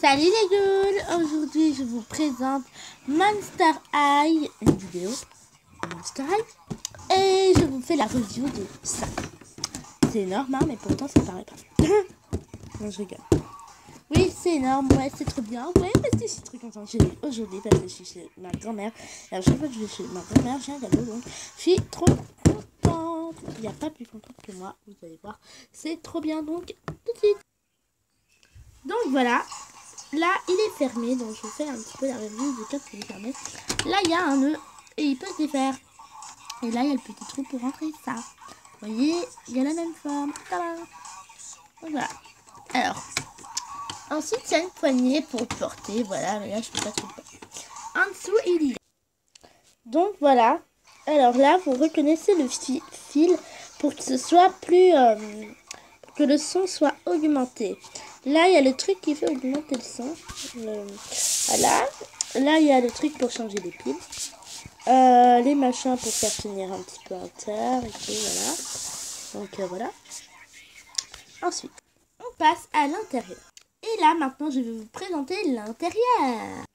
Salut les ghouls. Aujourd'hui je vous présente Monster High, une vidéo Monster High, et je vous fais la review de ça. C'est énorme hein, mais pourtant ça paraît pas. Non, je rigole. Oui, c'est énorme, ouais, c'est trop bien. Ouais, parce que je suis trop contente. Je l'ai aujourd'hui parce que je suis chez ma grand-mère. Alors chaque fois que je vais chez ma grand-mère, j'ai un cadeau, donc je suis trop contente. Il n'y a pas plus contente que moi, vous allez voir. C'est trop bien, donc tout de suite. Donc voilà. Là, il est fermé, donc je vous fais un petit peu la review de quand il est fermé. Là, il y a un nœud et il peut se défaire. Et là, il y a le petit trou pour rentrer ça. Vous voyez, il y a la même forme. Donc voilà. Alors, ensuite, il y a une poignée pour le porter. Voilà, mais là, je peux pas tout le porter. En dessous, il y a. Donc voilà. Alors là, vous reconnaissez le fil pour que ce soit plus... pour que le son soit augmenté. Là, il y a le truc qui fait augmenter le son. Voilà. Là, il y a le truc pour changer les piles. Les machins pour faire tenir un petit peu en terre. Et tout, voilà. Donc, voilà. Ensuite, on passe à l'intérieur. Et là, maintenant, je vais vous présenter l'intérieur.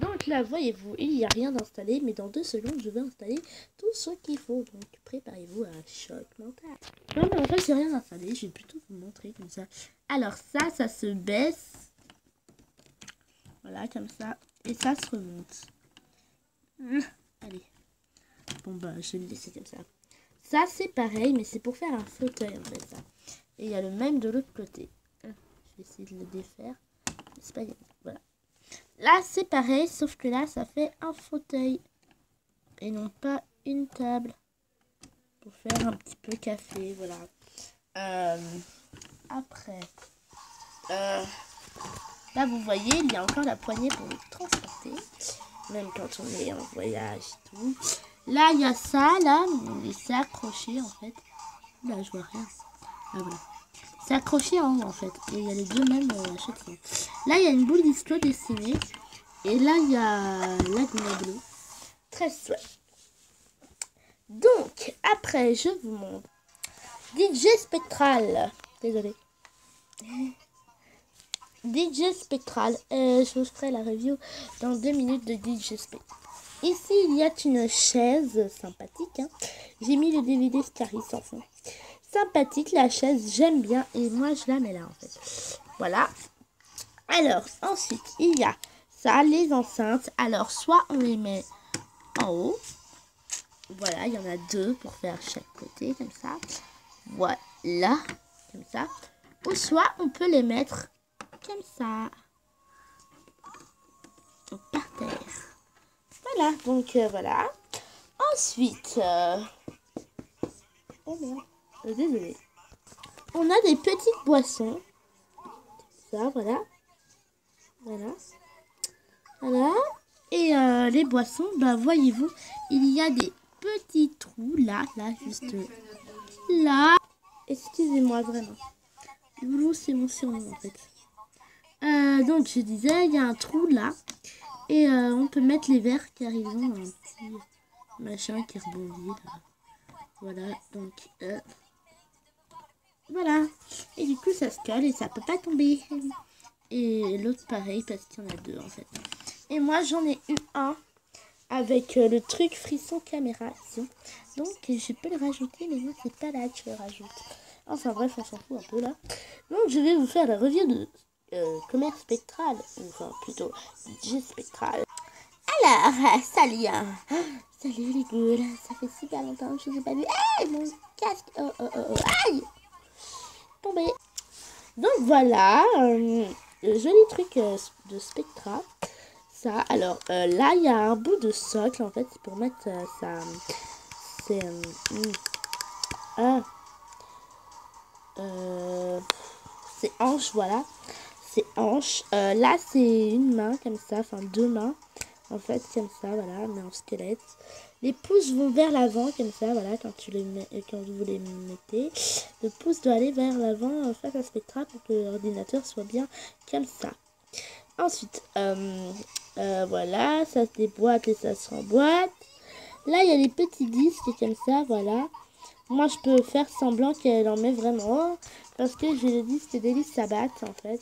Donc là, voyez-vous, il n'y a rien d'installé. Mais dans 2 secondes, je vais installer tout ce qu'il faut. Donc, préparez-vous à un choc mental. Non, mais en fait, j'ai rien installé. Je vais plutôt vous montrer comme ça. Alors ça se baisse. Voilà, comme ça. Et ça se remonte. Allez. Bon, bah, je vais le laisser comme ça. Ça, c'est pareil, mais c'est pour faire un fauteuil, en fait, ça. Et il y a le même de l'autre côté. Je vais essayer de le défaire. C'est pas grave. Voilà. Là, c'est pareil, sauf que là, ça fait un fauteuil. Et non pas une table. Pour faire un petit peu café, voilà. Après... là, vous voyez, il y a encore la poignée pour le transporter. Même quand on est en voyage et tout. Là, il y a ça, là. Et c'est accroché, en fait. Là, je vois rien. Ah, voilà. C'est accroché en haut, en fait. Et il y a les deux mêmes à chaque fois. Là, il y a une boule d'histoire dessinée. Et là, il y a la bleue. Très chouette. Donc, après, je vous montre. DJ Spectral. Désolée. DJ Spectral. Je vous ferai la review dans 2 minutes de DJ Spectral. Ici, il y a une chaise sympathique. Hein. J'ai mis le DVD Scaris en fond. Sympathique, la chaise, j'aime bien. Et moi, je la mets là, en fait. Voilà. Alors, ensuite, il y a ça, les enceintes. Alors, soit on les met en haut. Voilà, il y en a 2 pour faire chaque côté, comme ça. Voilà, comme ça. Ou soit on peut les mettre comme ça. Donc, par terre. Voilà, donc voilà. Ensuite, oh merde, désolé. On a des petites boissons. Ça, voilà. Voilà. Voilà. Et les boissons, bah voyez-vous, il y a des petits trous là, juste là. Excusez-moi vraiment. Loulou, c'est mon surnom en fait. Donc je disais, il y a un trou là. Et on peut mettre les verres car ils ont un petit machin qui rebondit là. Voilà, donc voilà. Et du coup ça se colle et ça peut pas tomber. Et l'autre pareil parce qu'il y en a 2 en fait. Et moi j'en ai eu un avec le truc frisson caméra ici. Donc je peux le rajouter mais moi c'est pas là que je le rajoute. Enfin bref, on s'en fout un peu là. Donc je vais vous faire la review de commerce spectral. Enfin plutôt DJ Spectral. Alors, salut hein. Salut les ghouls. Ça fait super longtemps que je ne vous ai pas vu. Hey, mon casque. Aïe. Tombé. Donc voilà. Joli truc de Spectra. Ça, alors là il y a un bout de socle en fait, c'est pour mettre ça. C'est hanche, voilà. C'est hanche. Là c'est une main comme ça, enfin 2 mains. En fait, comme ça, voilà, mais en squelette. Les pouces vont vers l'avant, comme ça, voilà, quand vous les mettez. Le pouce doit aller vers l'avant face à Spectra pour que l'ordinateur soit bien comme ça. Ensuite, voilà, ça se déboîte et ça se remboîte. Là, il y a les petits disques comme ça, voilà. Moi, je peux faire semblant qu'elle en met vraiment, parce que j'ai le disque d'Elise Sabat, en fait.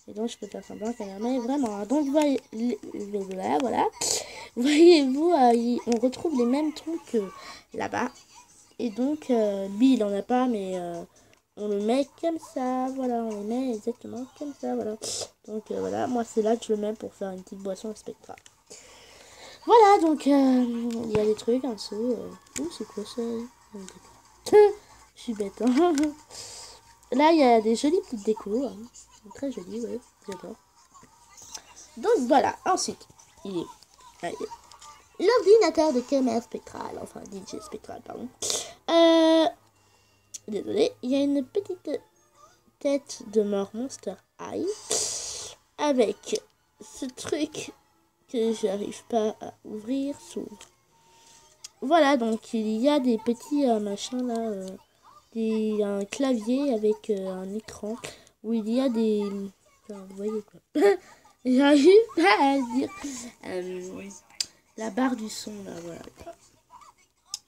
Et donc, je peux faire semblant qu'elle en est vraiment. Hein. Donc, voilà. Voyez-vous, on retrouve les mêmes trucs que là-bas. Et donc, lui, il en a pas, mais on le met comme ça. Voilà, on le met exactement comme ça. Voilà. Donc, voilà, moi, c'est là que je le mets pour faire une petite boisson Spectra. Voilà, donc, il y a des trucs en dessous. C'est quoi ça? Je suis bête, hein. Là, il y a des jolies petites décos. Hein. Très jolies, ouais, j'adore. Donc, voilà. Ensuite, il est l'ordinateur de caméra spectrale. Enfin, DJ spectral, pardon. Désolé. Il y a une petite tête de mort Monster High. Avec ce truc que j'arrive pas à ouvrir. S'ouvre. Voilà, donc il y a des petits machins là. Un clavier avec un écran où il y a des... Enfin, vous voyez quoi. J'arrive pas à dire. La barre du son là, voilà.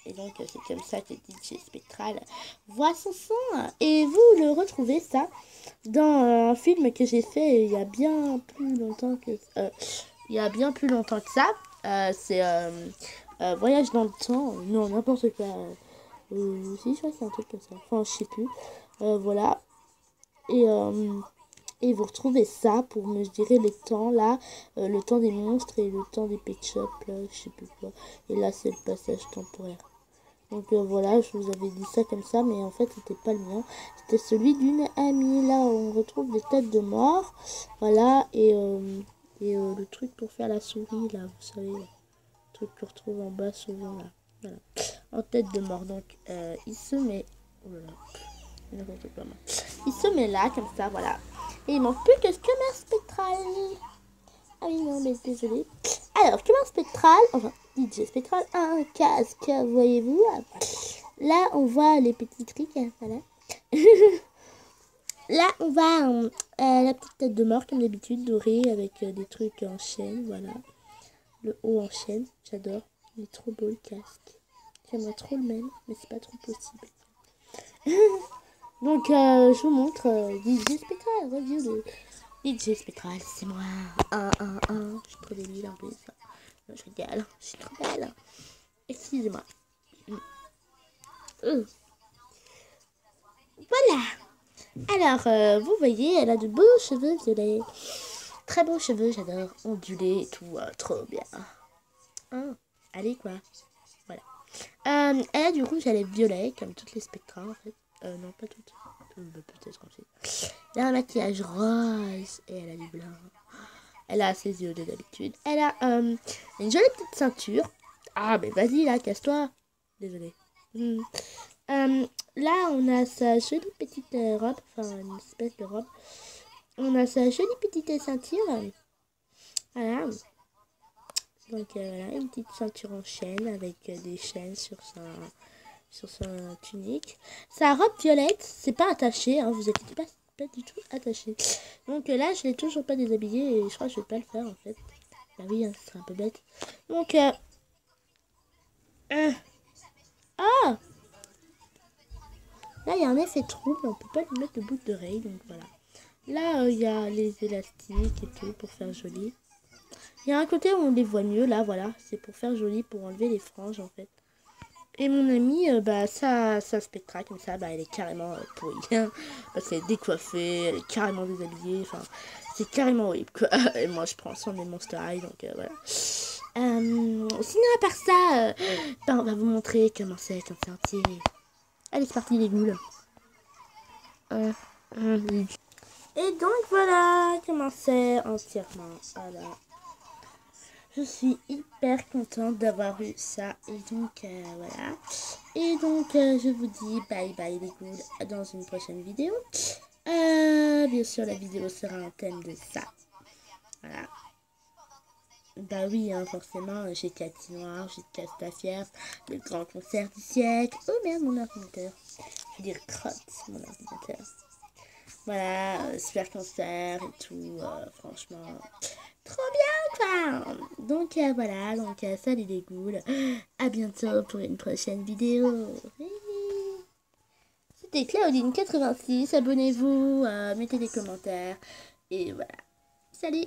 Et donc c'est comme ça que DJ Spectral voit son son. Et vous le retrouvez ça dans un film que j'ai fait il y a bien plus longtemps que c'est Voyage dans le temps. Non, n'importe quoi. Si, je crois que c'est un truc comme ça. Enfin, je sais plus. Voilà. Et vous retrouvez ça pour mesurer les temps, là. Le temps des monstres et le temps des pet shops, là. Je sais plus quoi. Et là, c'est le passage temporaire. Donc voilà, je vous avais dit ça comme ça, mais en fait, c'était pas le mien. C'était celui d'une amie. Là, on retrouve des têtes de mort. Voilà. Et le truc pour faire la souris, là, vous savez. Le truc qu'on retrouve en bas souvent, là. Voilà. En tête de mort. Donc, il se met... Oh là là. Il se met là, comme ça, voilà. Et il manque plus que ce caméra spectral. Ah oui, non, mais désolé. Alors, caméra spectral, enfin, DJ spectral, un casque, voyez-vous. Là, on voit les petits trucs, voilà. Là, on voit la petite tête de mort, comme d'habitude, dorée, avec des trucs en chaîne, voilà. Le haut en chaîne, j'adore. Il est trop beau, le casque. J'aimerais trop le même, mais c'est pas trop possible. Donc, je vous montre DJ Spectral, review de DJ Spectral, c'est moi. Je suis trop débile en plus. Non, je rigole, je suis trop belle. Excusez-moi. Voilà. Alors, vous voyez, elle a de beaux cheveux violets. Très beaux cheveux, j'adore. Ondulés et tout, trop bien. Allez, quoi. Voilà. Elle a du rouge à lèvres violet, comme toutes les Spectra, en fait. Non, pas toutes. Peut-être aussi. Elle a un maquillage rose et elle a du blanc. Elle a ses yeux de d'habitude. Elle a une jolie petite ceinture. Ah, mais vas-y, là, casse-toi. Désolée. Là, on a sa jolie petite robe. Enfin, une espèce de robe. On a sa jolie petite ceinture. Voilà. Donc, voilà, une petite ceinture en chaîne avec des chaînes sur sa tunique. Sa robe violette, c'est pas attaché, hein, vous inquiétez pas, c'est pas du tout attaché. Donc là, je l'ai toujours pas déshabillée et je crois que je vais pas le faire en fait. Bah oui, hein, ce serait un peu bête. Donc, ah, là, il y a un effet trouble, on peut pas lui mettre de boucle d'oreille, donc voilà. Là, il y a les élastiques et tout pour faire joli. Il y a un côté où on les voit mieux, là, voilà, c'est pour faire joli, pour enlever les franges en fait. Et mon amie, sa Spectra, comme ça, elle est carrément pourrie. Parce qu'elle est décoiffée, elle est carrément déshabillée. Enfin, c'est carrément horrible, quoi. Et moi, je prends soin des Monster High, donc voilà. Sinon, à part ça, on va vous montrer comment c'est quand c'est entier. Allez, c'est parti, les ghouls. Et donc, voilà comment c'est entièrement. Voilà. Je suis hyper contente d'avoir eu ça. Et donc, voilà. Et donc, je vous dis bye bye les ghouls dans une prochaine vidéo. Bien sûr, la vidéo sera un thème de ça. Voilà. Bah oui, hein, forcément, j'ai Cathy Noir, j'ai Castafière, le grand concert du siècle. Oh merde, mon ordinateur. Je veux dire, crotte, mon ordinateur. Voilà, super concert et tout, franchement, trop bien quoi. Donc voilà, donc salut les ghouls, à bientôt pour une prochaine vidéo. C'était Claudine86, abonnez-vous, mettez des commentaires Et voilà. Salut!